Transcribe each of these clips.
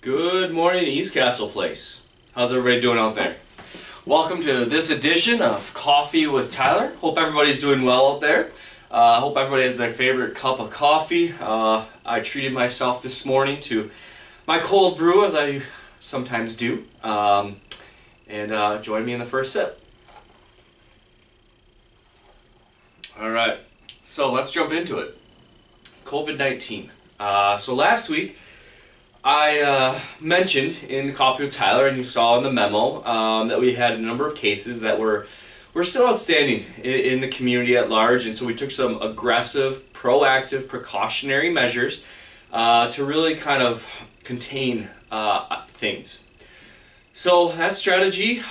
Good morning, East Castle Place. How's everybody doing out there? Welcome to this edition of Coffee with Tyler. Hope everybody's doing well out there. Hope everybody has their favorite cup of coffee. I treated myself this morning to my cold brew, as I sometimes do, and join me in the first sip. Alright, so let's jump into it. COVID-19. So last week, I mentioned in Coffee with Tyler, and you saw in the memo, that we had a number of cases that were still outstanding in the community at large, and so we took some aggressive, proactive, precautionary measures to really kind of contain things. So that strategy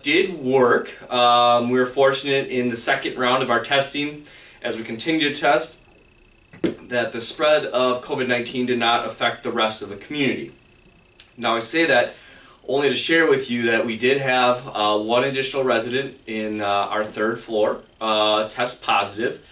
did work. We were fortunate in the second round of our testing, as we continue to test, that the spread of COVID-19 did not affect the rest of the community. Now I say that only to share with you that we did have one additional resident in our third floor test positive.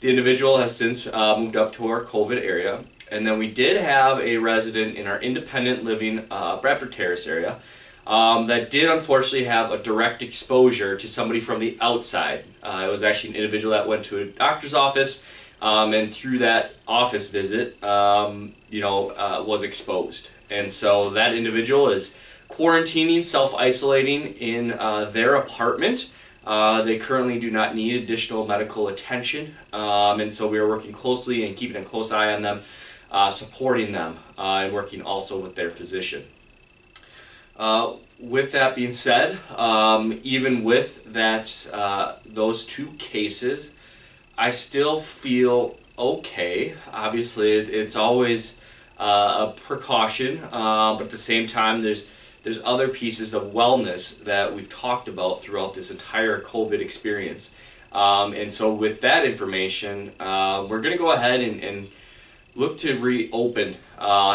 The individual has since moved up to our COVID area. And then we did have a resident in our independent living Bradford Terrace area that did unfortunately have a direct exposure to somebody from the outside. It was actually an individual that went to a doctor's office, and through that office visit, was exposed. And so that individual is quarantining, self-isolating in their apartment. They currently do not need additional medical attention, and so we are working closely and keeping a close eye on them, supporting them, and working also with their physician. With that being said, even with that, those two cases, I still feel okay. Obviously, it's always a precaution, but at the same time, there's other pieces of wellness that we've talked about throughout this entire COVID experience. And so with that information, we're going to go ahead and look to reopen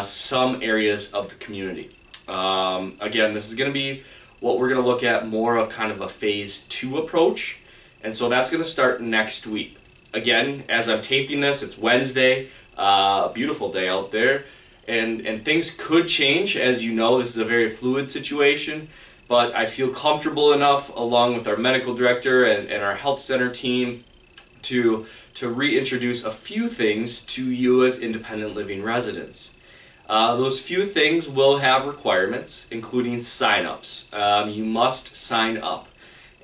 some areas of the community. Again, this is going to be what we're going to look at more of kind of a phase 2 approach. And so that's going to start next week. Again, as I'm taping this, it's Wednesday, a beautiful day out there, and things could change. As you know, this is a very fluid situation, but I feel comfortable enough, along with our medical director and our health center team, to reintroduce a few things to you as independent living residents. Those few things will have requirements, including sign-ups. You must sign up,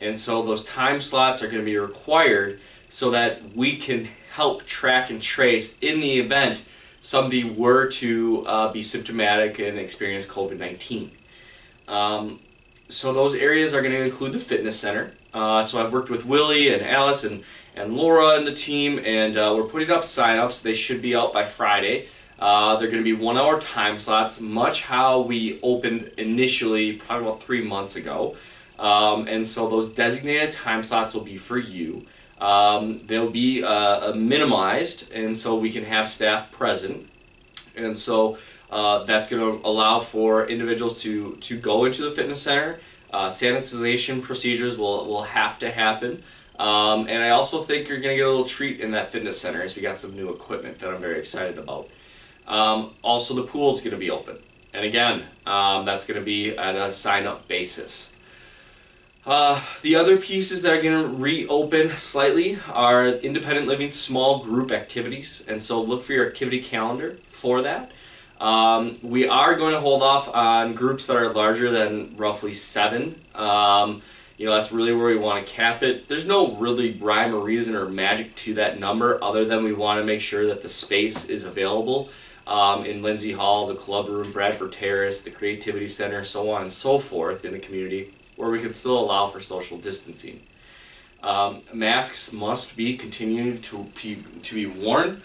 and so those time slots are going to be required so that we can help track and trace in the event somebody were to be symptomatic and experience COVID-19. So those areas are going to include the fitness center. So I've worked with Willie and Alice and Laura and the team, and we're putting up sign-ups. They should be out by Friday. They're going to be 1-hour time slots, much how we opened initially probably about 3 months ago. And so those designated time slots will be for you. They'll be minimized, and so we can have staff present, and so that's going to allow for individuals to go into the fitness center. Sanitization procedures will have to happen, and I also think you're going to get a little treat in that fitness center, as we got some new equipment that I'm very excited about. Also, the pool is going to be open, and again, that's going to be at a sign-up basis. The other pieces that are going to reopen slightly are independent living small group activities, and so look for your activity calendar for that. We are going to hold off on groups that are larger than roughly 7. That's really where we want to cap it. There's no really rhyme or reason or magic to that number, other than we want to make sure that the space is available in Lindsay Hall, the Club Room, Bradford Terrace, the Creativity Center, so on and so forth in the community, where we can still allow for social distancing. Masks must be continuing to be worn,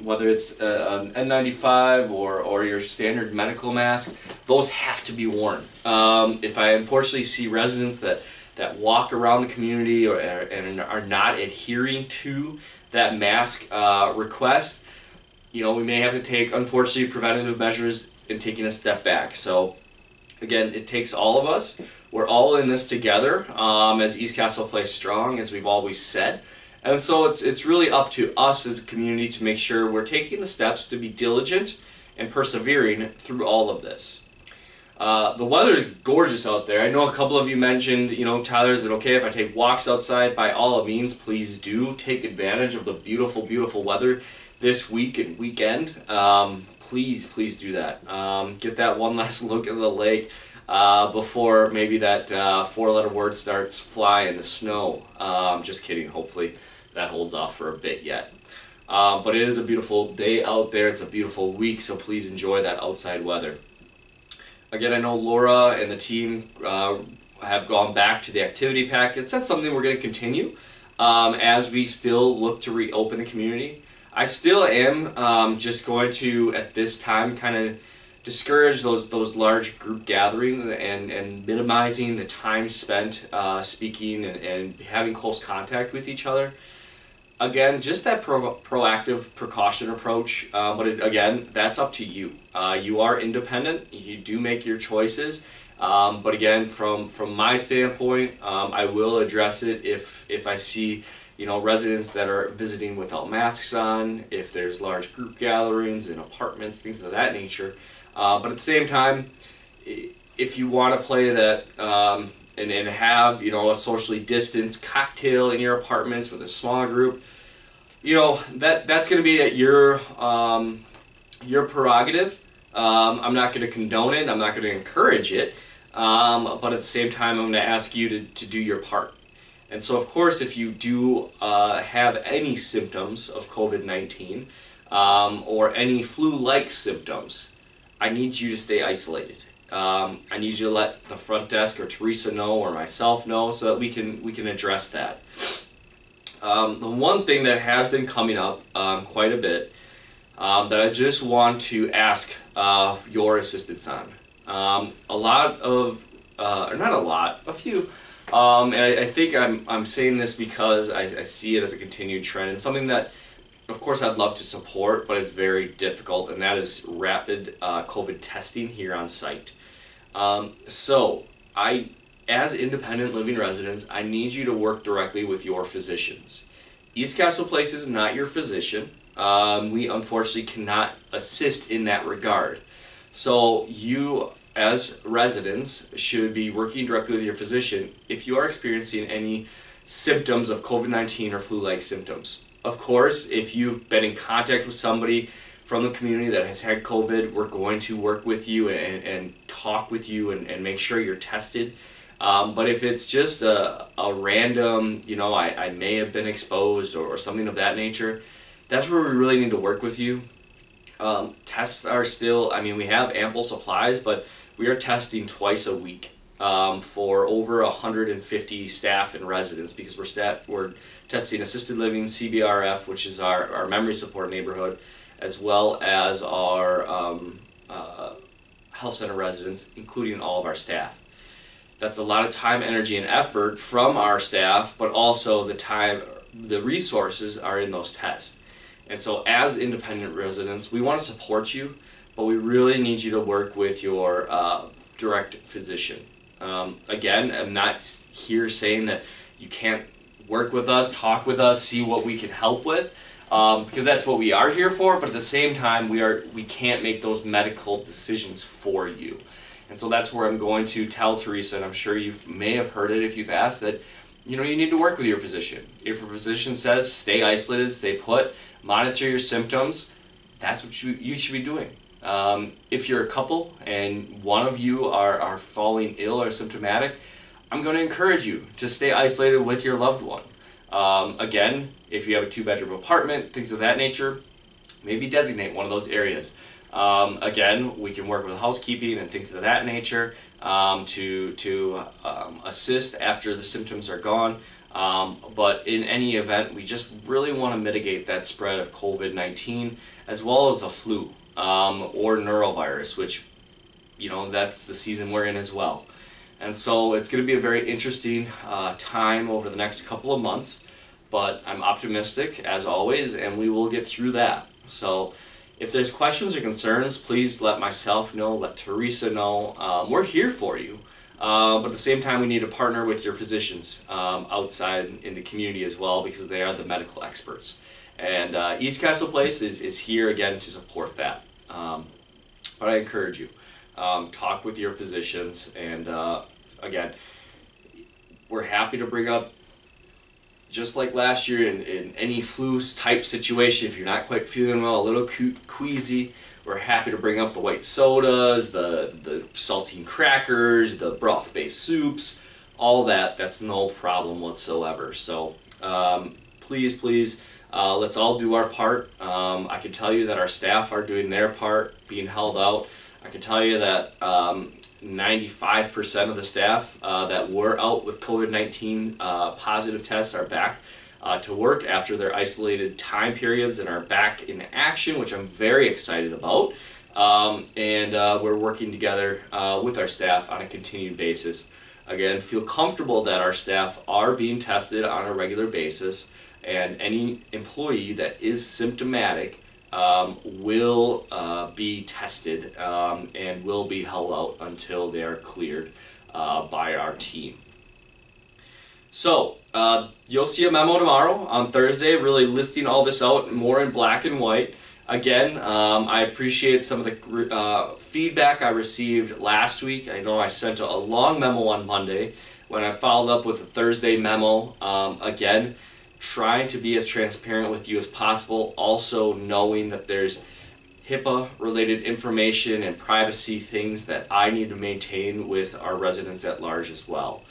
whether it's an N95 or your standard medical mask. Those have to be worn. If I unfortunately see residents that walk around the community and are not adhering to that mask request, we may have to take, unfortunately, preventative measures in taking a step back. So again, it takes all of us. We're all in this together, as East Castle Place strong, as we've always said. And so it's really up to us as a community to make sure we're taking the steps to be diligent and persevering through all of this. The weather is gorgeous out there. I know a couple of you mentioned, Tyler, is it okay if I take walks outside? By all means, please do take advantage of the beautiful, beautiful weather this week and weekend. Please do that. Get that one last look at the lake before maybe that four-letter word starts flying, the snow. Just kidding. Hopefully that holds off for a bit yet. But it is a beautiful day out there. It's a beautiful week, so please enjoy that outside weather. Again, I know Laura and the team have gone back to the activity packets. That's something we're going to continue as we still look to reopen the community. I still am just going to, at this time, kind of discourage those large group gatherings and minimizing the time spent speaking and having close contact with each other. Again, just that proactive precaution approach, but again, that's up to you. You are independent, you do make your choices, but again, from my standpoint, I will address it if I see residents that are visiting without masks on, if there's large group gatherings in apartments, things of that nature. But at the same time, if you want to play that and have a socially distanced cocktail in your apartments with a small group, that's going to be at your prerogative. I'm not going to condone it. I'm not going to encourage it. But at the same time, I'm going to ask you to do your part. And so, of course, if you do have any symptoms of COVID-19 or any flu-like symptoms, I need you to stay isolated. I need you to let the front desk or Teresa know or myself know so that we can address that. The one thing that has been coming up quite a bit that I just want to ask your assistance on. A few. And I think I'm saying this because I see it as a continued trend and something that, of course, I'd love to support, but it's very difficult, and that is rapid COVID testing here on site. So as independent living residents, I need you to work directly with your physicians. East Castle Place is not your physician. We unfortunately cannot assist in that regard. So you, as residents, should be working directly with your physician if you are experiencing any symptoms of COVID-19 or flu-like symptoms. Of course, if you've been in contact with somebody from the community that has had COVID, we're going to work with you and talk with you and make sure you're tested. But if it's just a random, I may have been exposed or something of that nature, that's where we really need to work with you. Tests are still, we have ample supplies, but we are testing twice a week for over 150 staff and residents because we're testing assisted living, CBRF, which is our memory support neighborhood, as well as our health center residents, including all of our staff. That's a lot of time, energy, and effort from our staff, but also the resources are in those tests. And so as independent residents, we want to support you, but we really need you to work with your direct physician. Again, I'm not here saying that you can't work with us, talk with us, see what we can help with, because that's what we are here for, but at the same time, we can't make those medical decisions for you. And so that's where I'm going to tell Teresa, and I'm sure you may have heard it if you've asked, that you need to work with your physician. If your physician says stay isolated, stay put, monitor your symptoms, that's what you should be doing. If you're a couple and one of you are falling ill or symptomatic, I'm going to encourage you to stay isolated with your loved one. Again, if you have a 2-bedroom apartment, things of that nature, maybe designate one of those areas. Again, we can work with housekeeping and things of that nature to assist after the symptoms are gone. But in any event, we just really want to mitigate that spread of COVID-19 as well as the flu or neurovirus, which, that's the season we're in as well. And so it's going to be a very interesting time over the next couple of months, but I'm optimistic as always, and we will get through that. So if there's questions or concerns, please let myself know, let Teresa know. We're here for you. But at the same time, we need to partner with your physicians outside in the community as well, because they are the medical experts. And East Castle Place is here again to support that. But I encourage you, talk with your physicians, and again, we're happy to bring up, just like last year in any flu type situation, if you're not quite feeling well, a little queasy, we're happy to bring up the white sodas, the saltine crackers, the broth-based soups, all that. That's no problem whatsoever. So please, let's all do our part. I can tell you that our staff are doing their part, being held out. I can tell you that 95% of the staff that were out with COVID-19 positive tests are back to work after their isolated time periods and are back in action, which I'm very excited about. And we're working together with our staff on a continued basis. Again, feel comfortable that our staff are being tested on a regular basis, and any employee that is symptomatic will be tested and will be held out until they are cleared by our team. So you'll see a memo tomorrow on Thursday really listing all this out more in black and white. Again, I appreciate some of the feedback I received last week. I know I sent a long memo on Monday. When I followed up with a Thursday memo, again, trying to be as transparent with you as possible, also knowing that there's HIPAA related information and privacy things that I need to maintain with our residents at large as well.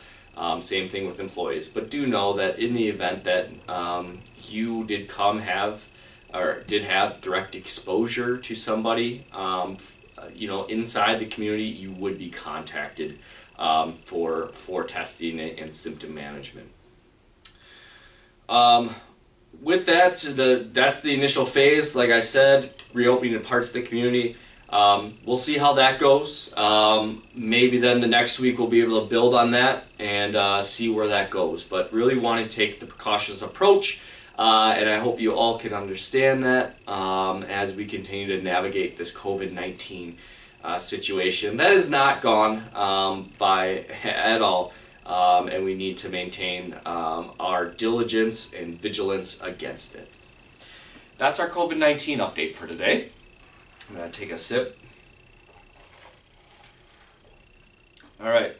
Same thing with employees, but do know that in the event that you did have direct exposure to somebody inside the community, you would be contacted for testing and symptom management. With that, that's the initial phase. Like I said, reopening in parts of the community. We'll see how that goes. Maybe then the next week we'll be able to build on that and see where that goes. But really want to take the precautious approach, and I hope you all can understand that as we continue to navigate this COVID-19 situation. That is not gone by at all. And we need to maintain our diligence and vigilance against it. That's our COVID-19 update for today. I'm going to take a sip. All right.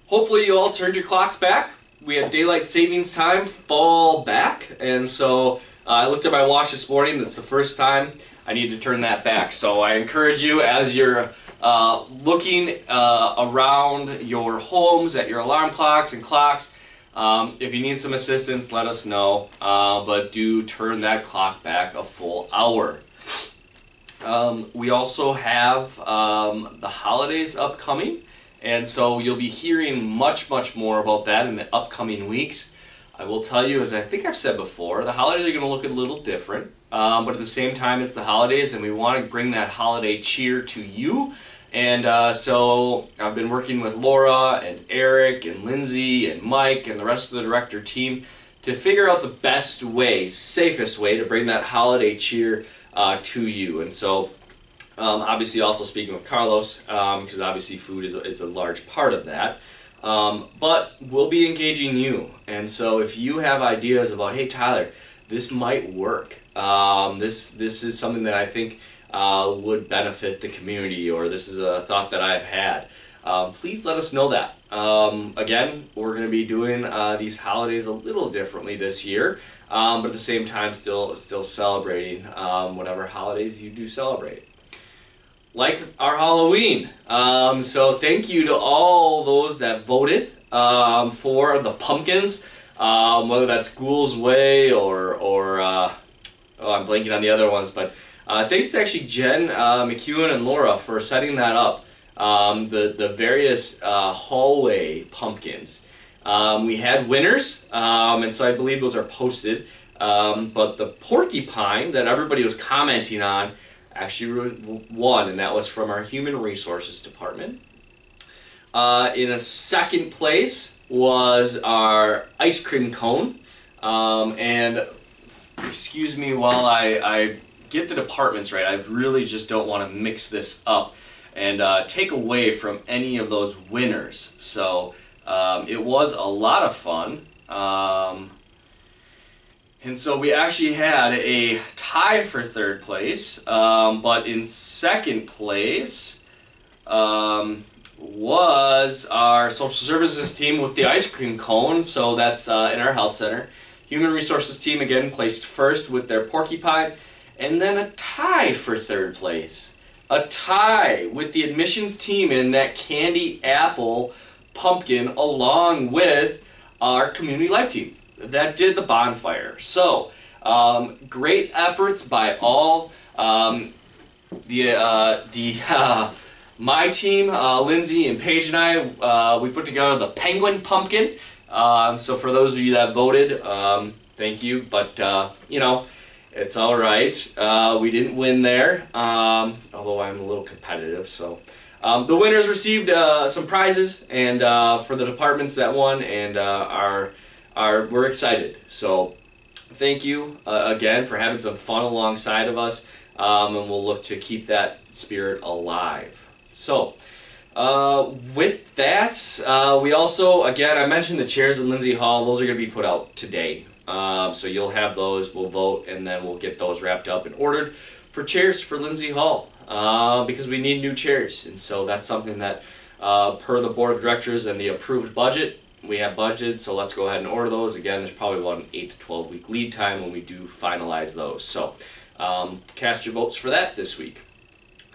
Hopefully you all turned your clocks back. We have daylight savings time fall back, and so I looked at my watch this morning. That's the first time I need to turn that back. So I encourage you, as you're looking around your homes at your alarm clocks and clocks, if you need some assistance, let us know, but do turn that clock back a full hour. We also have the holidays upcoming, and so you'll be hearing much more about that in the upcoming weeks. I will tell you, as I think I've said before, the holidays are going to look a little different, but at the same time it's the holidays and we want to bring that holiday cheer to you. And so I've been working with Laura and Eric and Lindsay and Mike and the rest of the director team to figure out the best way, safest way to bring that holiday cheer to you. And so obviously also speaking with Carlos, because obviously food is a large part of that. But we'll be engaging you. And so if you have ideas about, hey Tyler, this might work. This is something that I think would benefit the community, or this is a thought that I've had. Please let us know that. Again, we're going to be doing these holidays a little differently this year, but at the same time still celebrating whatever holidays you do celebrate. Like our Halloween. So thank you to all those that voted for the pumpkins, whether that's Ghoul's Way or I'm blanking on the other ones, but thanks to actually Jen McEwen and Laura for setting that up. The various hallway pumpkins. We had winners, and so I believe those are posted. But the porcupine that everybody was commenting on actually won, and that was from our Human Resources Department. In a second place was our ice cream cone. And excuse me while I get the departments right. I really just don't want to mix this up and take away from any of those winners. So it was a lot of fun. And so we actually had a tie for third place, but in second place was our social services team with the ice cream cone. So that's in our health center. Human resources team again placed first with their porcupine, and then a tie for third place. A tie with the admissions team in that candy apple pumpkin, along with our community life team that did the bonfire. So great efforts by all. My team, Lindsay and Paige and I, we put together the penguin pumpkin. So for those of you that voted, thank you, but you know, it's all right. We didn't win there, although I'm a little competitive. So the winners received some prizes, and for the departments that won, and we're excited. So thank you again for having some fun alongside of us, and we'll look to keep that spirit alive. So with that, we also, again, I mentioned the chairs in Lindsay Hall. Those are going to be put out today. So you'll have those, we'll vote, and then we'll get those wrapped up and ordered for chairs for Lindsay Hall, because we need new chairs. And so that's something that, per the board of directors and the approved budget, we have budgeted, so let's go ahead and order those. Again, there's probably about an 8 to 12 week lead time when we do finalize those. So cast your votes for that this week.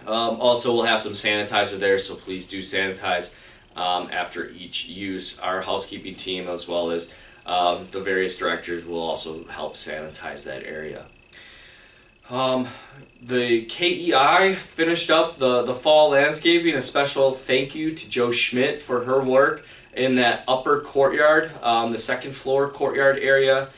Also, we'll have some sanitizer there, so please do sanitize after each use. Our housekeeping team, as well as the various directors, will also help sanitize that area. The KEI finished up the fall landscaping. A special thank you to Joe Schmidt for her work in that upper courtyard, the second floor courtyard area.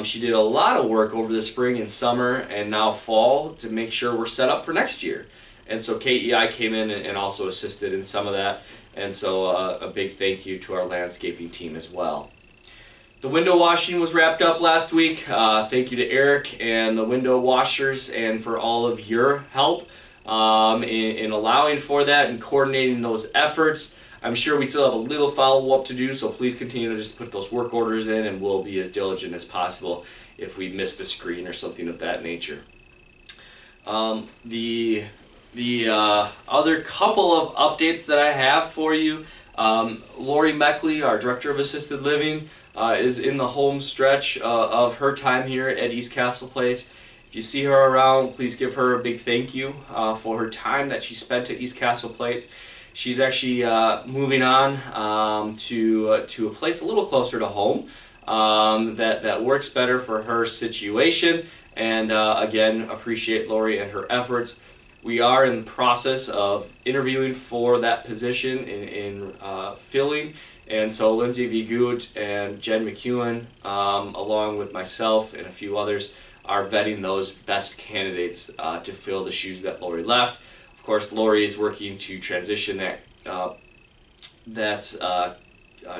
She did a lot of work over the spring and summer and now fall to make sure we're set up for next year. And so KEI came in and also assisted in some of that. And so a big thank you to our landscaping team as well. The window washing was wrapped up last week. Thank you to Eric and the window washers, and for all of your help in allowing for that and coordinating those efforts. I'm sure we still have a little follow-up to do, so please continue to just put those work orders in, and we'll be as diligent as possible if we missed a screen or something of that nature. The other couple of updates that I have for you, Lori Meckley, our Director of Assisted Living, is in the home stretch of her time here at East Castle Place. If you see her around, please give her a big thank you for her time that she spent at East Castle Place. She's actually moving on to a place a little closer to home that works better for her situation. And again, appreciate Lori and her efforts. We are in the process of interviewing for that position in filling. And so Lindsay Vigut and Jen McEwen, along with myself and a few others, are vetting those best candidates to fill the shoes that Lori left. Of course, Lori is working to transition that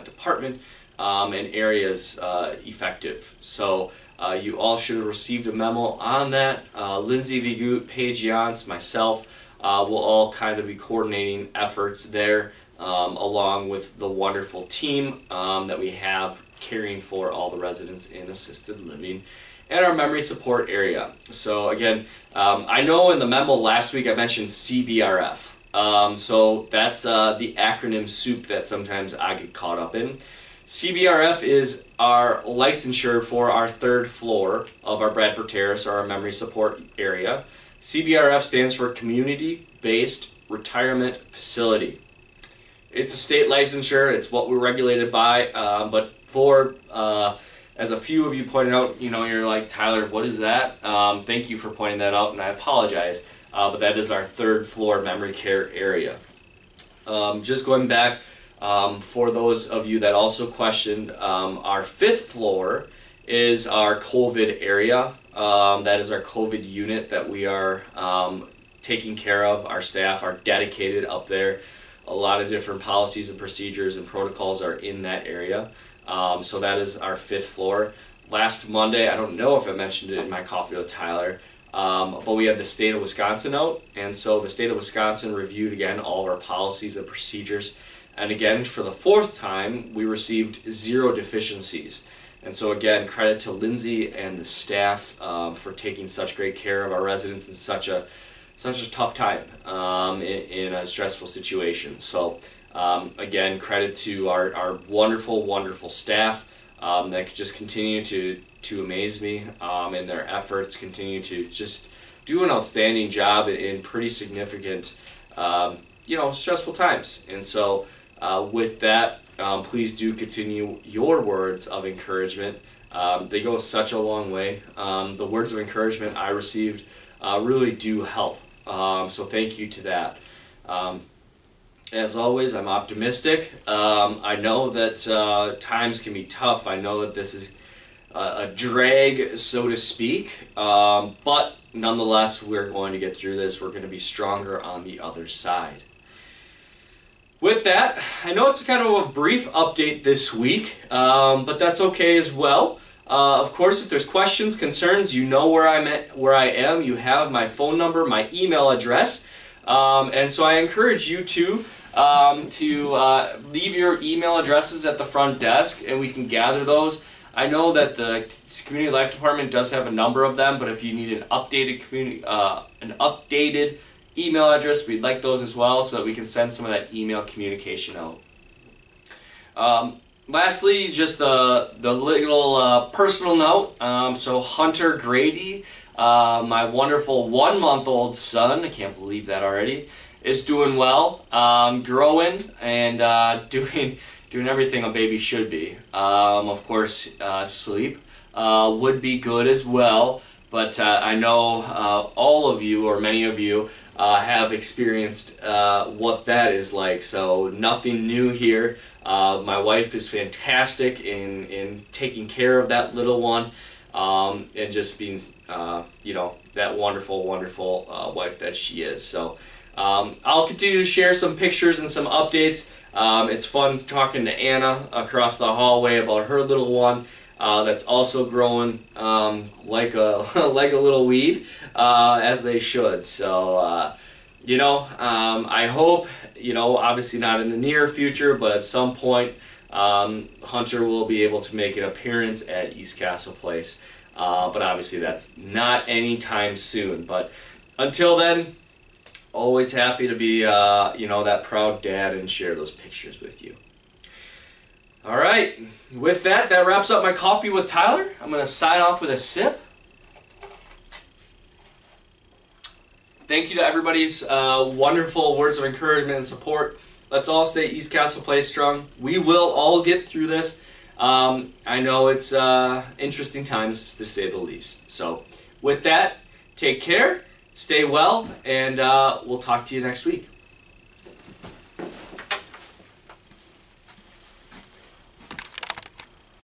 department and areas effective. So you all should have received a memo on that. Lindsay Vigut, Paige Jans, myself will all kind of be coordinating efforts there, along with the wonderful team that we have caring for all the residents in assisted living and our memory support area. So again, I know in the memo last week I mentioned CBRF. So that's the acronym soup that sometimes I get caught up in. CBRF is our licensure for our third floor of our Bradford Terrace, or our memory support area. CBRF stands for Community Based Retirement Facility. It's a state licensure. It's what we're regulated by, but for as a few of you pointed out, you're like, Tyler, what is that? Thank you for pointing that out, and I apologize, but that is our third floor memory care area. Just going back, for those of you that also questioned, our fifth floor is our COVID area. That is our COVID unit that we are taking care of. Our staff are dedicated up there. A lot of different policies and procedures and protocols are in that area. So that is our fifth floor. Last Monday, I don't know if I mentioned it in my Coffee with Tyler, but we had the state of Wisconsin out, and so the state of Wisconsin reviewed again all of our policies and procedures, and again for the fourth time we received 0 deficiencies. And so again, credit to Lindsay and the staff for taking such great care of our residents in such a tough time in a stressful situation. So again, credit to our wonderful, wonderful staff that just continue to amaze me in their efforts, continue to just do an outstanding job in pretty significant, stressful times. And so with that, please do continue your words of encouragement. They go such a long way. The words of encouragement I received really do help. So thank you to that. As always, I'm optimistic. I know that times can be tough. I know that this is a drag, so to speak, but nonetheless, we're going to get through this. We're going to be stronger on the other side. With that, I know it's kind of a brief update this week, but that's okay as well. Of course, if there's questions, concerns, you know where I am. You have my phone number, my email address, and so I encourage you to leave your email addresses at the front desk, and we can gather those. I know that the Community Life Department does have a number of them, but if you need an updated email address, we'd like those as well, so that we can send some of that email communication out. Lastly, just the little personal note. So Hunter Grady, my wonderful 1-month-old son, I can't believe that already, is doing well, growing, and doing everything a baby should be. Of course, sleep would be good as well, but I know all of you, or many of you, have experienced what that is like, so nothing new here. My wife is fantastic in taking care of that little one, and just being, that wonderful, wonderful wife that she is. So I'll continue to share some pictures and some updates. It's fun talking to Anna across the hallway about her little one that's also growing like a little weed, as they should. So I hope, obviously not in the near future, but at some point Hunter will be able to make an appearance at East Castle Place, but obviously that's not anytime soon. But until then, always happy to be, that proud dad and share those pictures with you. All right, with that wraps up my coffee with Tyler. I'm going to sign off with a sip. Thank you to everybody's wonderful words of encouragement and support. Let's all stay East Castle Place strong. We will all get through this. I know it's interesting times, to say the least. So with that, take care. Stay well, and we'll talk to you next week.